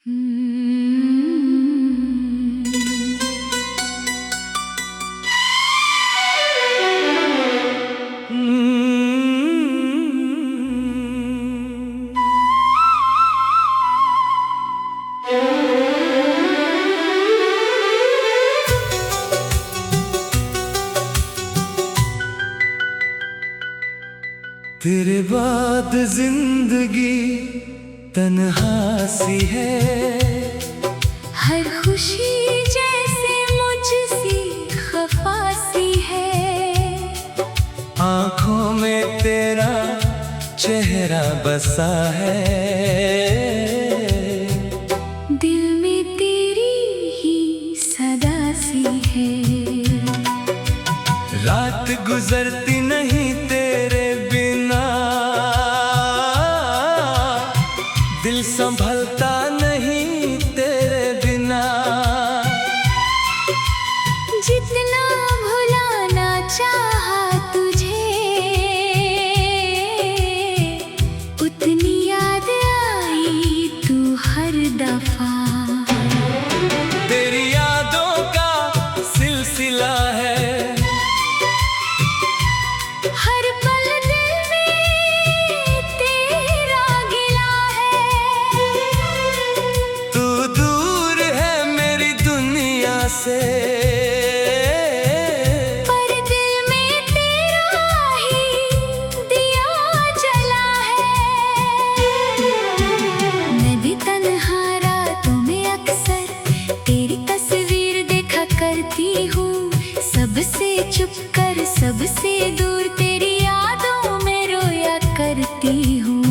तेरे बाद जिंदगी तन्हा सी है, हर खुशी जैसे मुझसे खफा सी है। आँखों में तेरा चेहरा बसा है, दिल में तेरी ही सदा सी है। रात गुजरती नहीं तेरे बिना, दिल संभलता नहीं तेरे बिना। जितना भुलाना चाहा तुझे, उतनी याद आई तू हर दफा। तेरी यादों का सिलसिला है, हर पल दिल में तेरा गिला है। तू दूर है मेरी दुनिया से, पर दिल में तेरा ही दिया जला है। मैं भी तन्हा रातों में अक्सर तेरी तस्वीर देखा करती हूँ। सबसे चुप कर सबसे दूर तेरी यादों में रोया करती हूँ।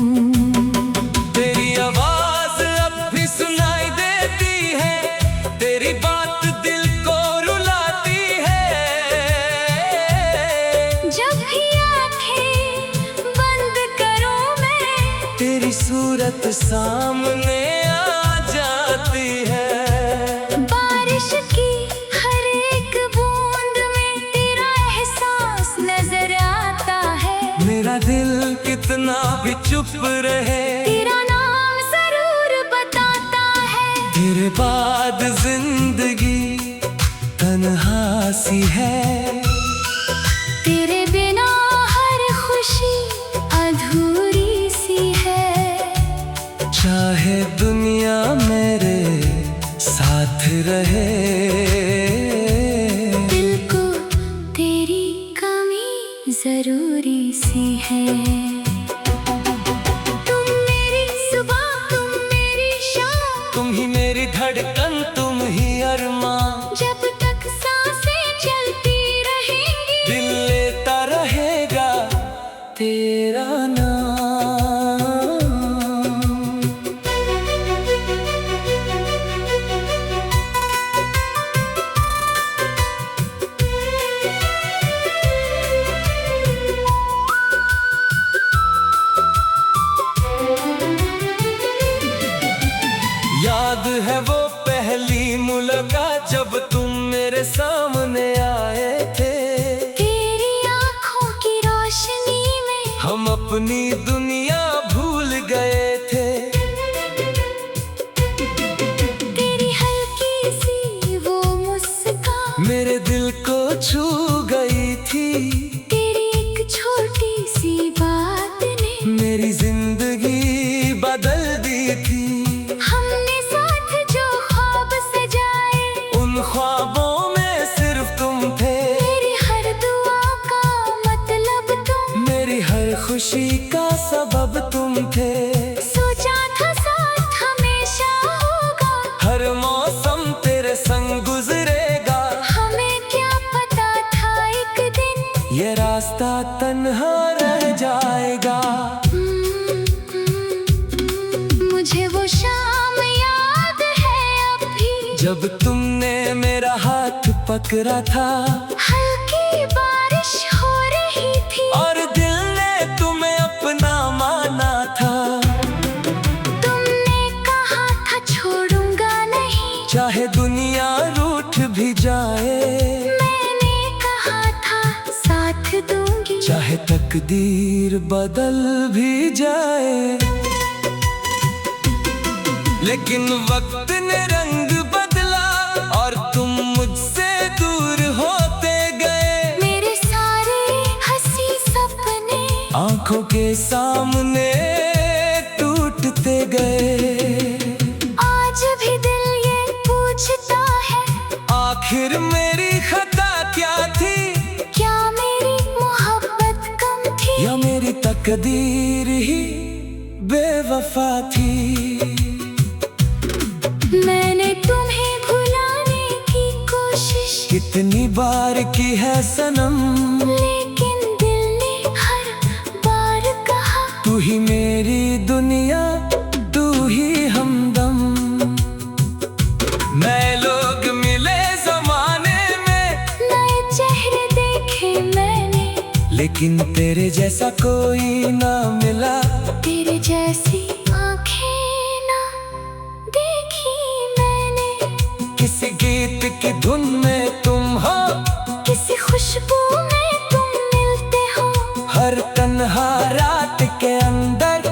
तेरी आवाज अब भी सुनाई देती है, तेरी बात दिल को रुलाती है। जब भी आंखें बंद करूं मैं, तेरी सूरत सामने आ जाती है। बारिश की हर एक बूंद में तेरा एहसास नजर आता है। मेरा दिल कितना भी चुप रहे, तेरा नाम जरूर बताता है। तेरे बाद जिंदगी तन्हा सी है, तेरे बिना हर खुशी अधूरी सी है। चाहे दुनिया मेरे साथ रहे, दिल को तेरी कमी जरूरी सी है। तुम मेरी सुबह, तुम मेरी शाम, तुम ही मेरी धड़कन, तुम ही अरमां। जब तक सांसें चलती रहेंगी, दिल लेता रहेगा तेरा नाम। याद है वो पहली मुलाकात जब तुम मेरे सामने आए थे। तेरी आंखों की रोशनी में हम अपनी दुनिया भूल गए थे। तेरी हल्की सी वो मुस्कान मेरे दिल को छू गई थी। तेरी एक छोटी सी बात ने मेरी जिंदगी बदल दी थी। हमने साथ जो ख्वाब सजाए, उन ख्वाबों में सिर्फ तुम थे। मेरी हर दुआ का मतलब तुम, मेरी हर खुशी का सबब तुम थे। सोचा था साथ हमेशा होगा, हर मौसम तेरे संग गुजरेगा। हमें क्या पता था एक दिन ये रास्ता तन्हा रह जाएगा। मुझे वो शाम याद है अब भी, जब तुमने मेरा हाथ पकड़ा था, हल्की बारिश हो रही थी और दिल ने तुम्हें अपना माना था। तुमने कहा था छोड़ूंगा नहीं, चाहे दुनिया रूठ भी जाए, मैंने कहा था साथ दूंगी। चाहे तकदीर बदल भी जाए। लेकिन वक्त ने रंग बदला और तुम मुझसे दूर होते गए। मेरे सारे हंसी सपने आंखों के सामने टूटते गए। आज भी दिल ये पूछता है, आखिर मेरी खता क्या थी? क्या मेरी मोहब्बत कम थी, या मेरी तकदीर ही बेवफा थी? मैंने तुम्हें भुलाने की कोशिश कितनी बार की है सनम, लेकिन दिल ने हर बार कहा तू ही मेरी दुनिया, तू ही हमदम। नए लोग मिले जमाने में, नए चेहरे देखे मैंने, लेकिन तेरे जैसा कोई ना मिला। तेरे जैसी आंखें ना देखी मैंने। किसी गीत की धुन में तुम हो, किसी खुशबू में तुम मिलते हो, हर तन्हा रात के अंदर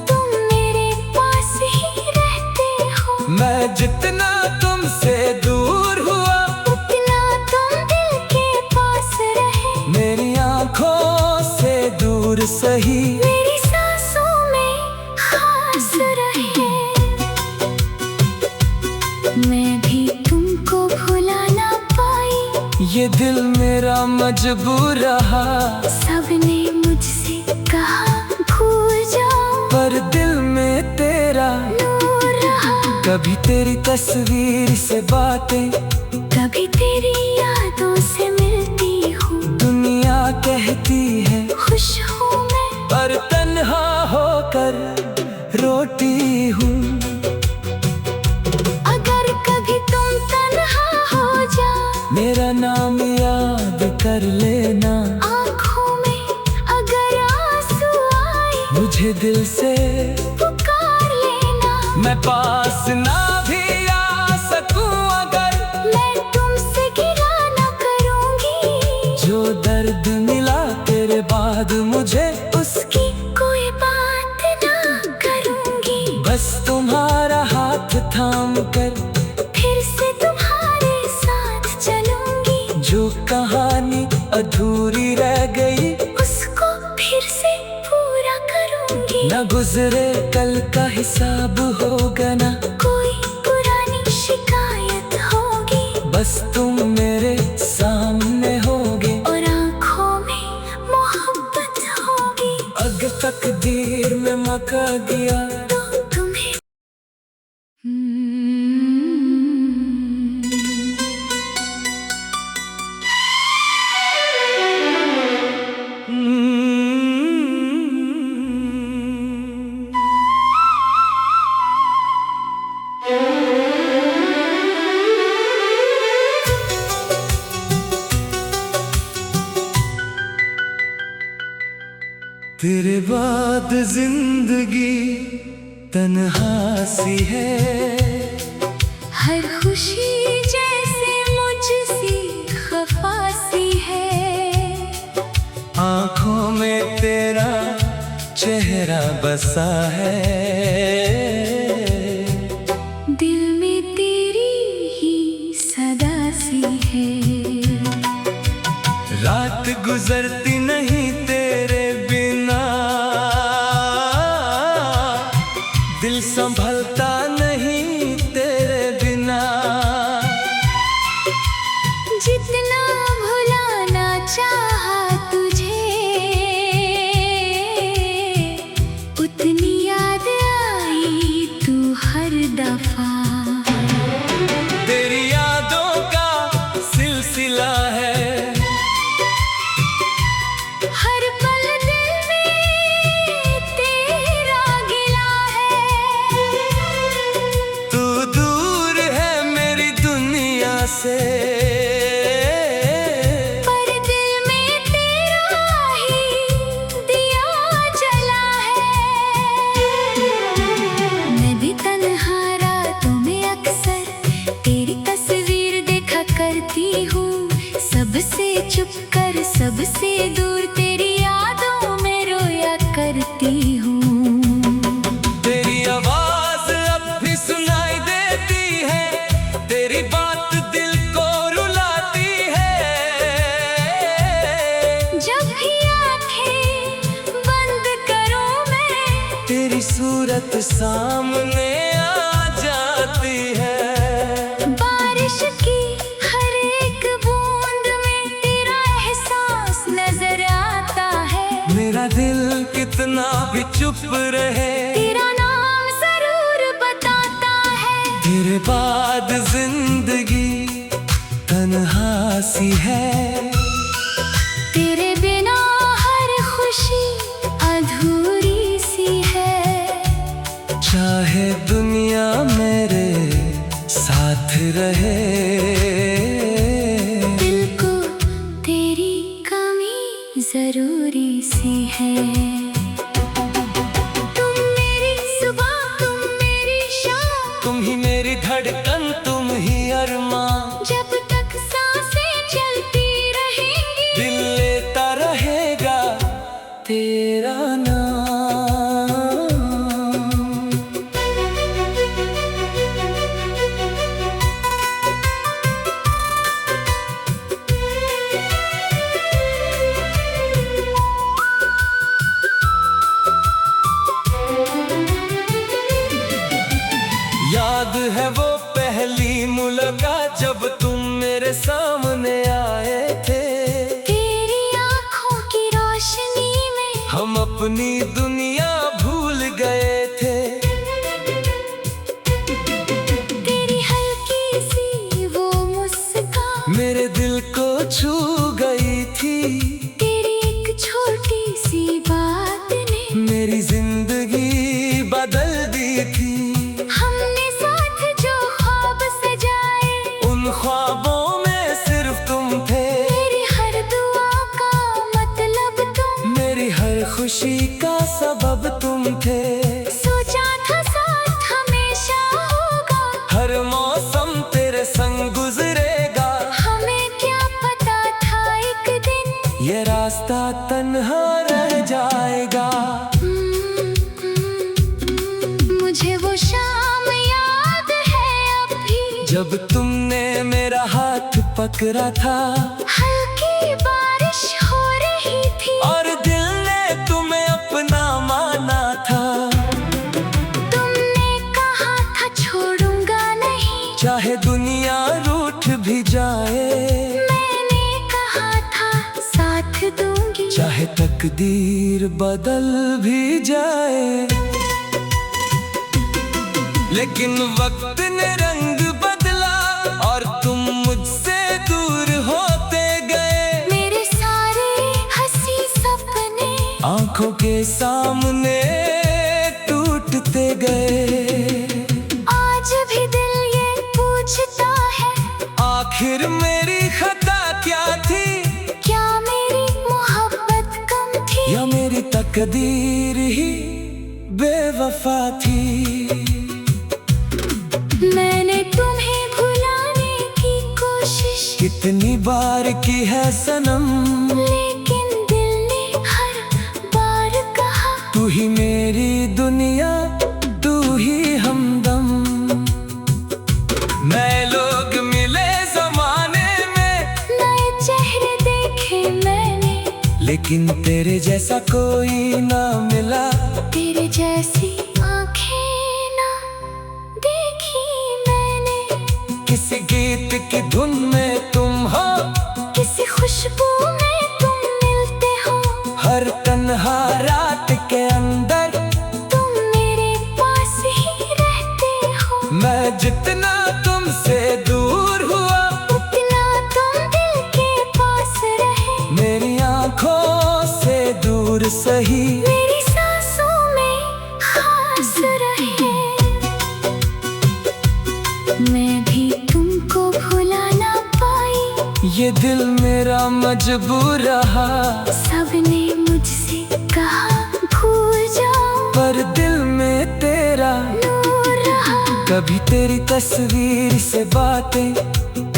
तुम मेरे पास ही रहते हो। मैं जितना तुमसे दूर हुआ, उतना तुम दिल के पास रहे। मेरी आंखों से दूर सही, मेरी सांसों में खास रहे। मैं भी तुमको भुला ना पाई, ये दिल मेरा मजबूर रहा। सबने मुझसे कहा भूल जाओ, पर दिल में तेरा नूर रहा। कभी तेरी तस्वीर से बातें, कभी तेरी यादों से मिलती हूँ। दुनिया कहती है खुश हूँ मैं, पर तन्हा होकर रोती हूँ। अगर कभी तुम तन्हा हो जाओ, मेरा नाम याद कर लेना। आँखों में अगर आंसू आए, मुझे दिल से पुकार लेना। मैं पास ना भी आ सकूं अगर, मैं तुमसे गिला ना करूँगी। जो दर्द मिला तेरे बाद मुझे, उसकी कोई बात ना करूँगी। बस तुम्हारा हाथ थाम कर फिर से तुम्हारे साथ चलूँगी। जो कहानी अधूरी रह गई, उसको फिर से पूरा करूँगी। न गुजरे कल का हिसाब होगा, ना कोई पुरानी शिकायत होगी। बस तुम मेरे सामने होगे, और आँखों में मोहब्बत होगी। अगर तकदीर में मका गया तो तुम्हें तेरे बाद जिंदगी तन्हा सी है। हर खुशी जैसे मुझसे खफा सी है। आँखों में तेरा चेहरा बसा है। दिल में तेरी ही सदा सी है। रात गुजरती नहीं तेरे बिना, दिल संभलता नहीं तेरे बिना। जितना भुलाना चाहा तुझे, उतनी याद आई तू हर दफा। तेरी यादों का सिलसिला है, हर पल दिल में तेरा गिला है। तू दूर है मेरी दुनिया से, पर दिल में तेरा ही दिया जला है। मैं भी तन्हा रातों में अक्सर तेरी तस्वीर देखा करती हूँ। सबसे चुप कर सबसे दूर तेरी यादों में रोया करती हूँ। तेरी आवाज अब भी सुन सामने आ जाती है। बारिश की हर एक बूंद में तेरा एहसास नजर आता है। मेरा दिल कितना भी चुप रहे, तेरा नाम जरूर बताता है। तेरे बाद जिंदगी तन्हा सी है। तेरे बिना हर खुशी अधूरी सी है। चाहे दुनिया मेरे साथ रहे, दिल को तेरी कमी जरूरी सी है। तुम मेरी सुबह, तुम मेरी शाम, तुम ही मेरी धड़कन, तुम ही अरमां। जब तक सांसें चलती रहेंगी, दिल लेता रहेगा तेरा नाम। याद है वो पहली मुलाकात जब तुम मेरे सामने आए थे। तेरी आँखों की रोशनी में हम अपनी दुनिया भूल गए थे। तेरी हल्की सी वो मुस्कान मेरे दिल को छू गई थी। तेरी एक छोटी सी बात ने मेरी जिंदगी बदल दी थी। हमने साथ जो ख्वाब सजाए, उन ख्वाबों में सिर्फ तुम थे। मेरी हर दुआ का मतलब तुम, मेरी हर खुशी का सबब तुम थे। सोचा था साथ हमेशा होगा, हर मौसम तेरे संग गुजरेगा। हमें क्या पता था एक दिन ये रास्ता तन्हा रह जाएगा। मुझे वो शाम याद है अब भी, जब तुमने मेरा हाथ पकड़ा था हल्की बारिश हो रही थी और दिल ने तुम्हें अपना माना था। तुमने कहा था छोड़ूंगा नहीं, चाहे दुनिया रूठ भी जाए, मैंने कहा था साथ दूंगी। चाहे तकदीर बदल भी जाए। लेकिन वक्त ने रंग बदला और तुम मुझसे दूर होते गए। मेरे सारे हंसी सपने आंखों के सामने टूटते गए। आज भी दिल ये पूछता है, आखिर मेरी खता क्या थी? क्या मेरी मोहब्बत कम थी, या मेरी तकदीर ही बेवफा थी? मैंने तुम्हें भुलाने की कोशिश कितनी बार की है सनम, लेकिन दिल ने हर बार कहा तू ही मेरी दुनिया, तू ही हमदम। नए लोग मिले जमाने में, नए चेहरे देखे मैंने, लेकिन तेरे जैसा कोई ना मिला। तेरे जैसी आंखें ना देखी मैंने। किसी गीत की धुन में तुम हो, किसी खुशबू में तुम मिलते हो, हर तन्हा रात के अंदर तुम मेरे पास ही रहते हो। मैं जितना तुमसे दूर हुआ, उतना तुम दिल के पास रहे। मेरी आंखों से दूर सही, मेरी सांसों में खास रहे। मैं भी तुमको भुला ना पाई, ये दिल मेरा मजबूर रहा। सबने मुझसे कहा भूल जाओ, पर दिल में तेरा नूर रहा। कभी तेरी तस्वीर से बातें,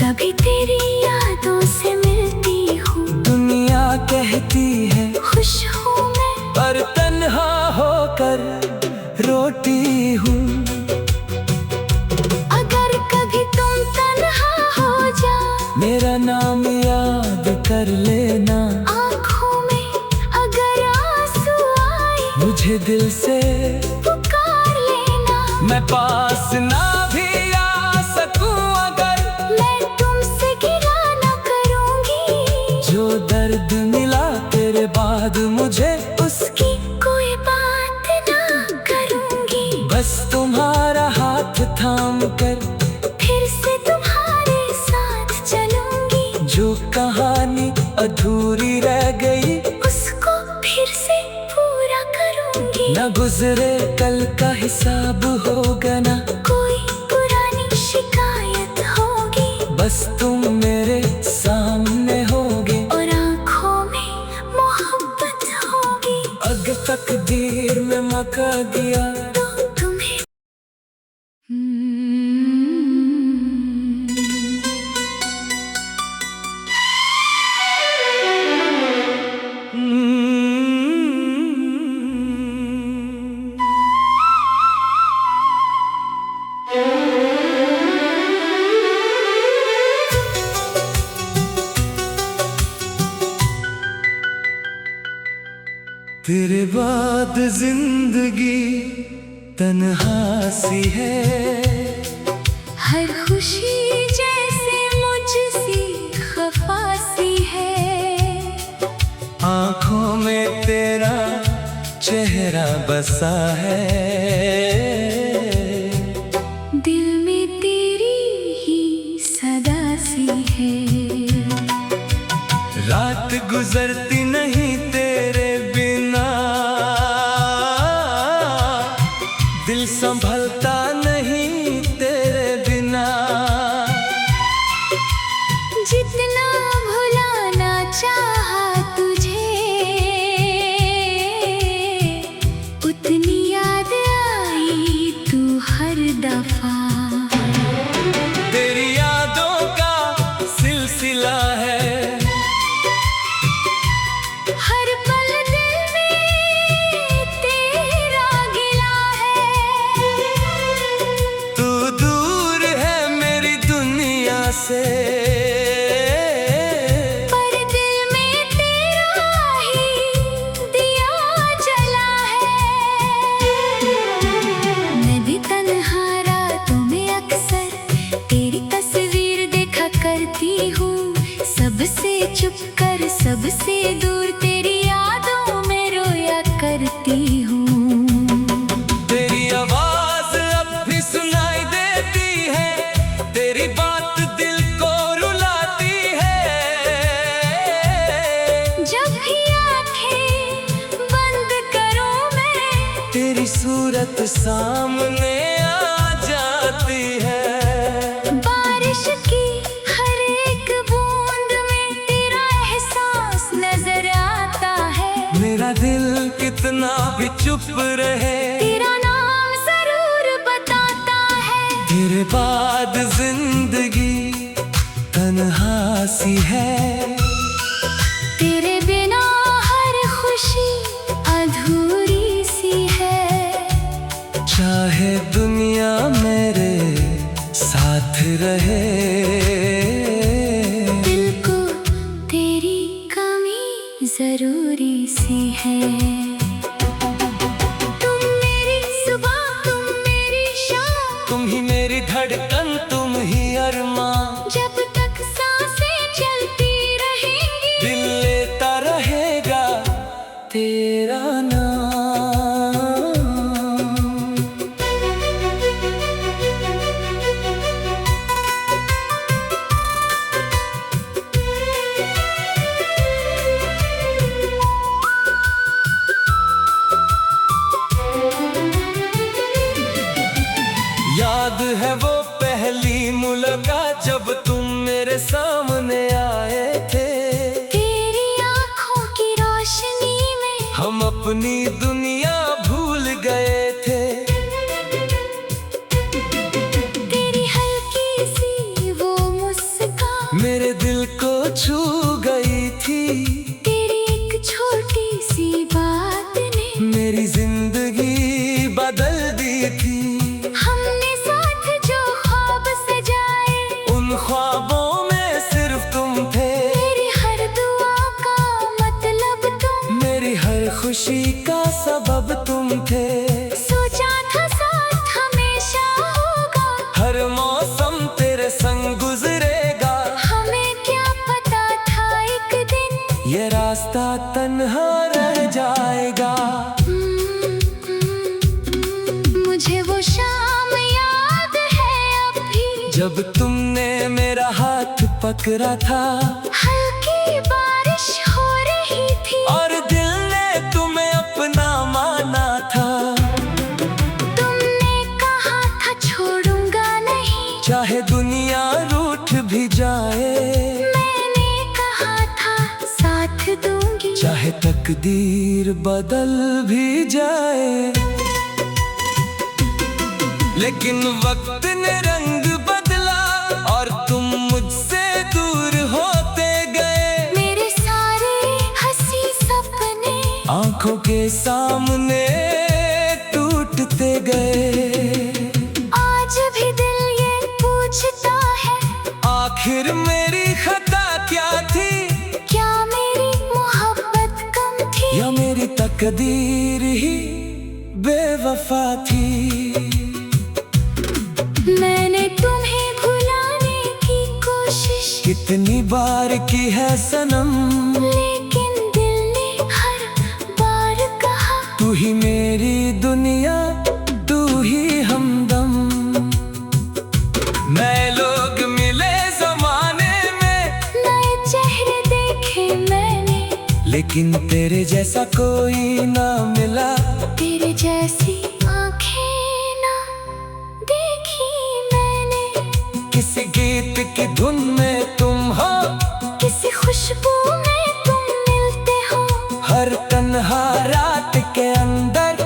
कभी तेरी यादों से मिलती हूँ। दुनिया कहती है खुश हूँ मैं, पर तन्हा होकर रोती हूँ। अगर कभी तुम तन्हा हो जाओ, मेरा नाम याद कर लेना। आँखों में अगर आंसू आए, मुझे दिल से पुकार लेना। पास ना भी आ सकूं अगर, मैं तुमसे गिला न करूंगी। जो दर्द मिला तेरे बाद मुझे, उसकी कोई बात ना करूंगी। बस तुम्हारा हाथ थाम कर फिर से तुम्हारे साथ चलूंगी। जो कहानी अधूरी रह गई, उसको फिर से पूरा करूंगी। न गुजरे कल का हिसाब होगा, ना कोई पुरानी शिकायत होगी। बस तुम मेरे सामने होगे और आँखों में मोहब्बत होगी। अगर तकदीर में मौका दिया तो तुम्हें तेरे बाद जिंदगी तन्हा सी है। हर खुशी जैसे मुझसी खफा सी है। आँखों में तेरा चेहरा बसा है, दिल में तेरी ही सदा सी है। रात गुजरती नहीं तेरे बिना, दिल संभलता नहीं तेरे बिना। जितना भुलाना चाहा तुझे, उतनी याद आई तू हर दफा। तेरी यादों का सिलसिला है, हर पल दिल में तेरा गिला है। तू दूर है मेरी दुनिया से, पर दिल में तेरा ही दिया जला है। मैं भी तन्हा रातों में अक्सर तेरी तस्वीर देखा करती हूँ। सबसे चुप कर सबसे दूर तेरी यादों में रोया करती हूँ। तेरी आवाज अब भी सुनाई देती है, तेरी बात दिल को रुलाती है। जब भी आंखें बंद करूं मैं, तेरी सूरत सामने आ जाती है। बारिश की हर एक बूंद में तेरा एहसास नजर आता है। मेरा दिल कितना भी चुप रहे, तेरा नाम जरूर बताता है। तेरे बाद जिंदगी तन्हा सी है। तेरे बिना हर खुशी अधूरी सी है। चाहे दुनिया मेरे साथ रहे, दिल को तेरी कमी जरूरी सी है। तुम मेरी सुबह, तुम मेरी शाम, तुम ही मेरी धड़कन, तुम ही अरमां। जब तक सांसें चलती रहेंगी, दिल लेता रहेगा तेरा नाम। याद है वो पहली मुलाकात जब तुम मेरे सामने आए थे। तेरी आँखों की रोशनी में हम अपनी दुनिया भूल गए थे। तेरी हल्की सी वो मुस्कान मेरे दिल को छू गई थी। तेरी एक छोटी सी बात ने मेरी जिंदगी बदल दी थी। हमने साथ जो ख्वाब सजाए, उन ख्वाबों में सिर्फ तुम थे। मेरी हर दुआ का मतलब तुम, मेरी हर खुशी का जब तुमने मेरा हाथ पकड़ा था, हल्की बारिश हो रही थी और दिल ने तुम्हें अपना माना था। तुमने कहा था छोड़ूंगा नहीं, चाहे दुनिया रूठ भी जाए, मैंने कहा था साथ दूंगी, चाहे तकदीर बदल भी जाए। लेकिन वक्त ने रंग बदला और तुम मुझसे दूर होते गए। मेरे सारे हंसी सपने आंखों के सामने टूटते गए। आज भी दिल ये पूछता है, आखिर मेरी खता क्या थी? क्या मेरी मोहब्बत कम थी, या मेरी तकदीर ही बेवफा थी? मैंने तुम्हें भुलाने की कोशिश कितनी बार की है सनम, लेकिन दिल ने हर बार कहा तू ही मेरी दुनिया, तू ही हमदम। नए लोग मिले जमाने में, नए चेहरे देखे मैंने, लेकिन तेरे जैसा कोई ना मिला। तेरे जैसी आंखें ना देखी मैंने। किसी गीत की धुन में तुम हो, किसी खुशबू में तुम मिलते हो, हर तन्हा रात के अंदर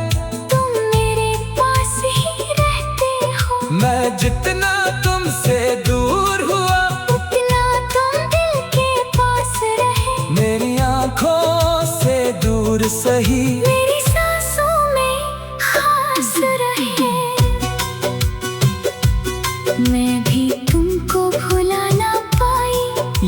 तुम मेरे पास ही रहते हो। मैं जितना तुमसे दूर हुआ, उतना तुम दिल के पास रहे, मेरी आंखों से दूर सही, मेरी सांसों में खास रहे। मैं भी तुमको भुला ना पाई,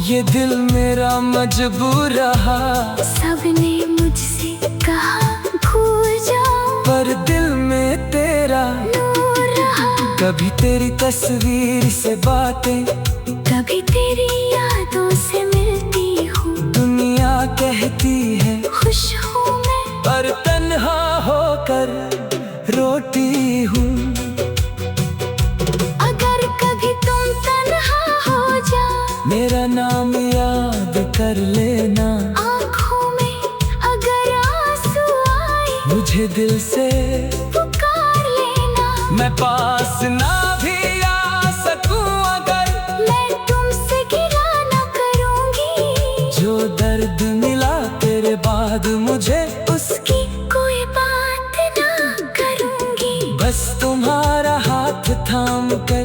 ये दिल मेरा मजबूर रहा। सबने मुझसे कहा भूल जाओ, पर दिल में तेरा नूर रहा। कभी तेरी तस्वीर से बातें, कभी तेरी यादों से मिलती हूँ। दुनिया कहती है खुश हूँ मैं, पर तन्हा होकर रोती हूँ। अगर कभी तुम तन्हा हो जाओ, मेरा नाम याद कर लेना। आँखों में अगर आंसू आए, मुझे दिल से पुकार लेना। मैं पास ना भी आ सकूं अगर, मैं तुमसे गिला ना करूँगी, जो दर्द मिला तेरे बाद मुझे, उसकी कोई बात ना करूँगी। बस तुम्हारा हाथ थाम कर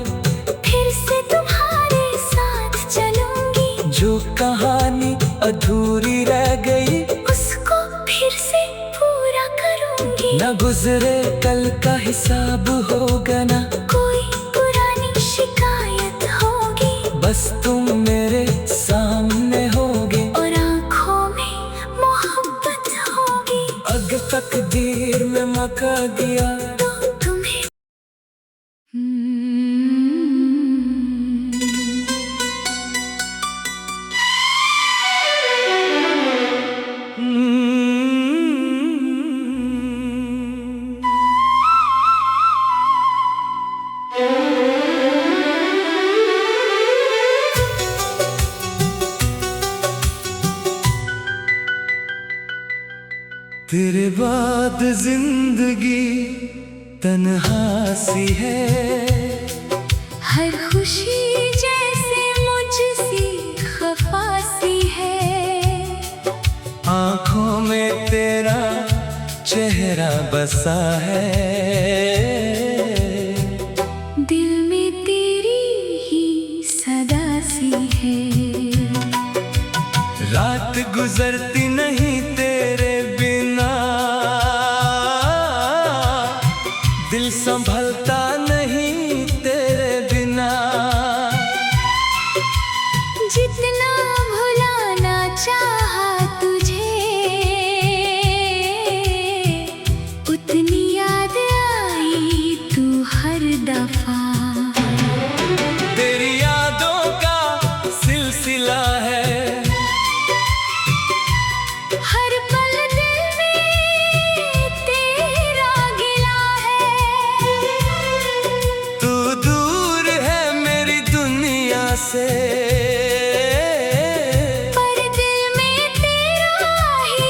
फिर से तुम्हारे साथ चलूंगी, जो कहानी अधूरी रह गई, उसको फिर से पूरा करूंगी। न गुजरे कल का हिसाब होगा, ना कोई पुरानी शिकायत होगी, बस तुम मेरे सामने होगे, और आँखों में मोहब्बत होगी। अगर तकदीर में मका दिया तो तुम्हें तेरे बाद जिंदगी तन्हा सी है। हर खुशी जैसे मुझसे खफा सी है। आँखों में तेरा चेहरा बसा है, दिल में तेरी ही सदा सी है। रात गुजरती नहीं तेरे बिना, दिल संभलता नहीं तेरे बिना। जितना भुलाना चाहा तुझे, उतनी याद आई तू हर दफा। तेरी यादों का सिलसिला है, हर से। पर दिल में तेरा ही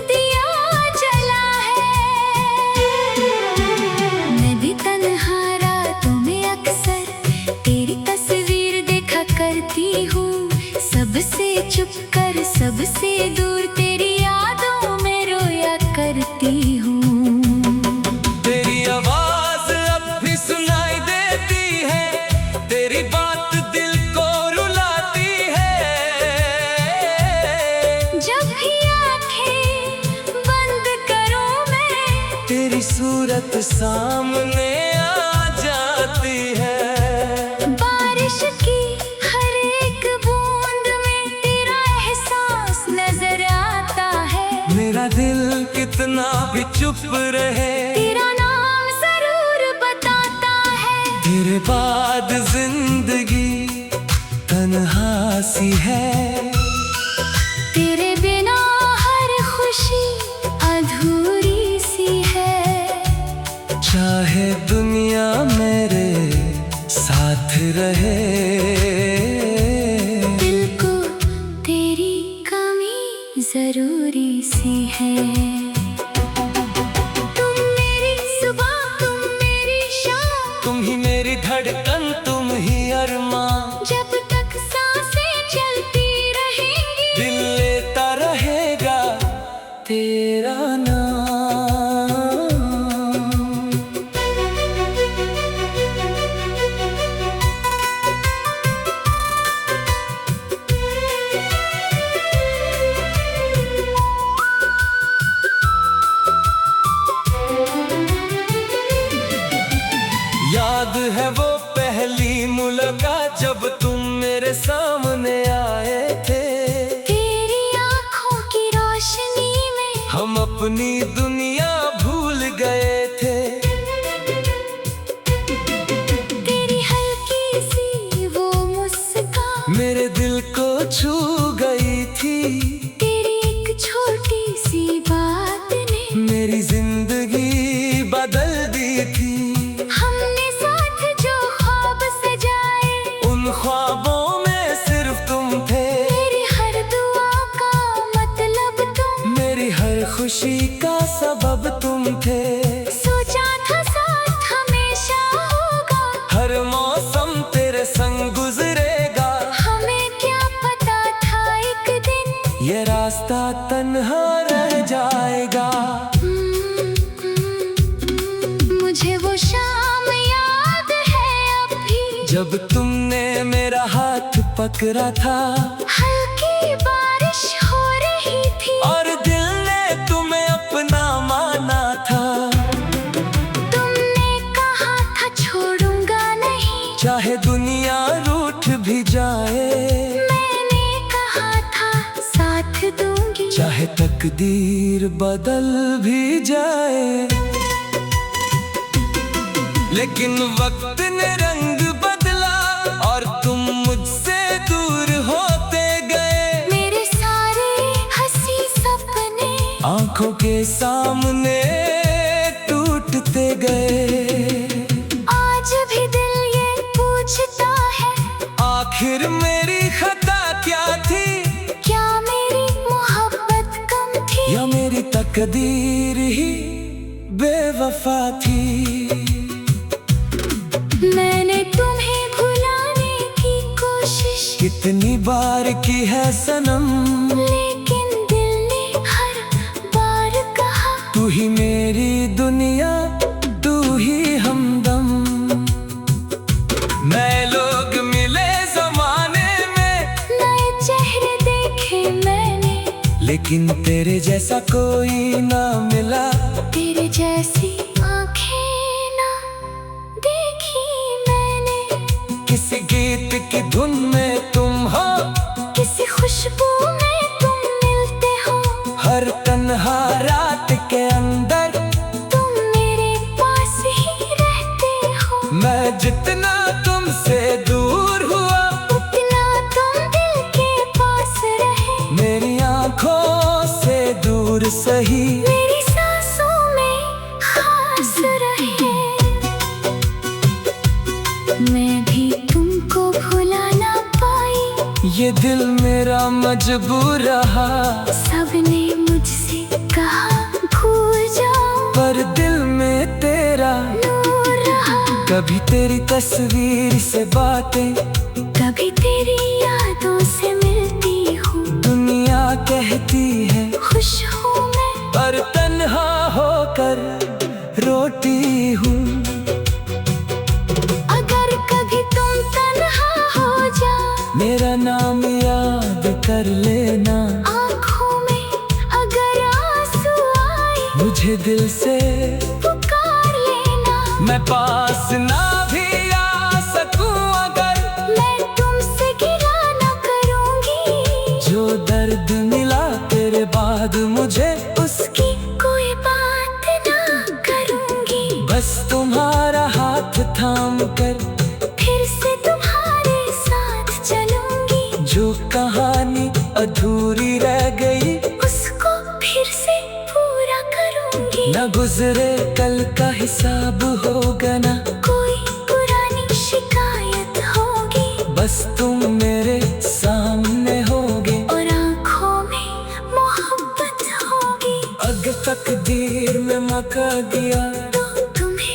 दिया जला है। मैं भी तन्हा रातों में अक्सर तेरी तस्वीर देखा करती हूँ। सबसे चुप कर सबसे दूर तेरी यादों में रोया करती हूँ। तेरी आवाज अब भी सुनाई देती है, तेरी बात दिल को रुलाती है। जब भी आंखें बंद करूं मैं, तेरी सूरत सामने आ जाती है। बारिश की हर एक बूंद में तेरा एहसास नजर आता है। मेरा दिल कितना भी चुप रहे, तेरा नाम जरूर बताता है। तेरे बाद जिंदगी तन्हा सी है। तेरे बिना हर खुशी अधूरी सी है। चाहे दुनिया मेरे साथ रहे, दिल को तेरी कमी जरूरी सी है। तुम मेरी सुबह तुम मेरी शाम, तुम ही मेरी धड़कन तुम ही अरमां। जब तक सांसें चलती रहेंगी, दिल लेता रहेगा तेरा नाम। याद है वो पहली मुलाकात जब तुम मेरे सामने आए थे। तेरी आंखों की रोशनी में हम अपनी दुनिया भूल गए थे। तेरी हल्की सी वो मुस्कान मेरे दिल को छू गई थी। तेरी एक छोटी सी बात ने मेरी जिंदगी बदल दी थी। हमने साथ जो ख्वाब सजाए, उन ख्वाबों में सिर्फ तुम थे। मेरी हर दुआ का मतलब तुम, मेरी हर खुशी का सबब तुम थे। सोचा था साथ हमेशा होगा, हर मौसम तेरे संग गुजरेगा। हमें क्या पता था एक दिन ये रास्ता तन्हा रह जाएगा। मुझे वो शाम याद है अब भी, जब तुमने मेरा हाथ पकड़ा था हल्की बारिश हो रही थी और दिल ने तुम्हें अपना माना था। तुमने कहा था छोड़ूंगा नहीं, चाहे दुनिया रूठ भी जाए, मैंने कहा था साथ दूंगी। चाहे तकदीर बदल भी जाए, लेकिन वक्त ने रंग बदला और तुम मुझसे दूर होते गए। मेरे सारे हंसी सपने आंखों के सामने टूटते गए। आज भी दिल ये पूछता है, आखिर मेरी खता क्या थी? क्या मेरी मोहब्बत कम थी या मेरी तकदीर ही बेवफा थी? मैंने तुम्हें भुलाने की कोशिश कितनी बार की है सनम, लेकिन दिल ने हर बार कहा तू ही मेरी दुनिया, तू ही हमदम। मैं लोग मिले जमाने में, नए चेहरे देखे मैंने, लेकिन तेरे जैसा कोई ना मिला। तेरे जैसी आंखें ना देखी मैंने। किसी गीत की धुन में तुम हो, किसी खुशबू में तुम मिलते हो, हर तन्हा रात के अंदर तुम मेरे पास ही रहते हो। मैं जितना तुमसे दूर हुआ, उतना तुम दिल के पास रहे। मेरी आंखों से दूर सही, मेरी सांसों में खास रहे। मैं भी तुमको भुला ना ये दिल मेरा मजबूर रहा, सबने मुझसे कहा भूल जाओ, पर दिल में तेरा नूर रहा। कभी तेरी तस्वीर से बातें, कभी तेरी यादों से मिलती हूँ। दुनिया कहती है खुश हूँ मैं, पर तन्हा होकर रोती हूँ। अगर कभी तुम तन्हा हो जाओ, मेरा नाम याद कर लेना। आँखों में अगर आंसू आए, मुझे दिल से पुकार लेना। मैं पास ना भी आ सकूं अगर, मैं तुमसे गिला न करूँगी। जो दर्द मिला तेरे बाद मुझे, उसकी कोई बात ना करूँगी। बस तुम्हारा हाथ थाम कर फिर से तुम्हारे साथ चलूंगी। जो कहानी अधूरी रह गई, उसको फिर से पूरा करूंगी। न गुजरे कल का हिसाब होगा, ना कोई पुरानी शिकायत होगी। बस तुम मेरे सामने होगे, और आँखों में मोहब्बत होगी। अगर तकदीर में मका दिया तो तुम्हें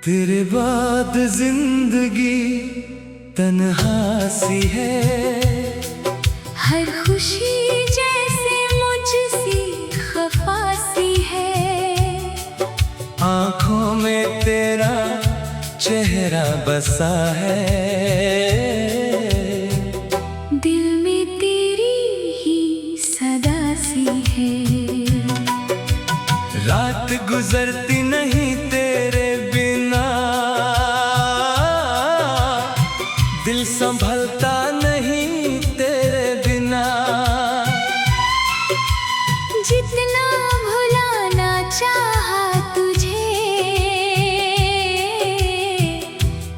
तेरे बाद जिंदगी तन्हा सी है। हर खुशी जैसे मुझसे खफा सी है। आँखों में तेरा चेहरा बसा है, दिल में तेरी ही सदा सी है। रात गुजरती नहीं तेरे बिना, दिल संभलता नहीं तेरे बिना। जितना भुलाना चाहा तुझे,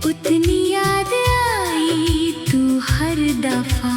उतनी याद आई तू हर दफा।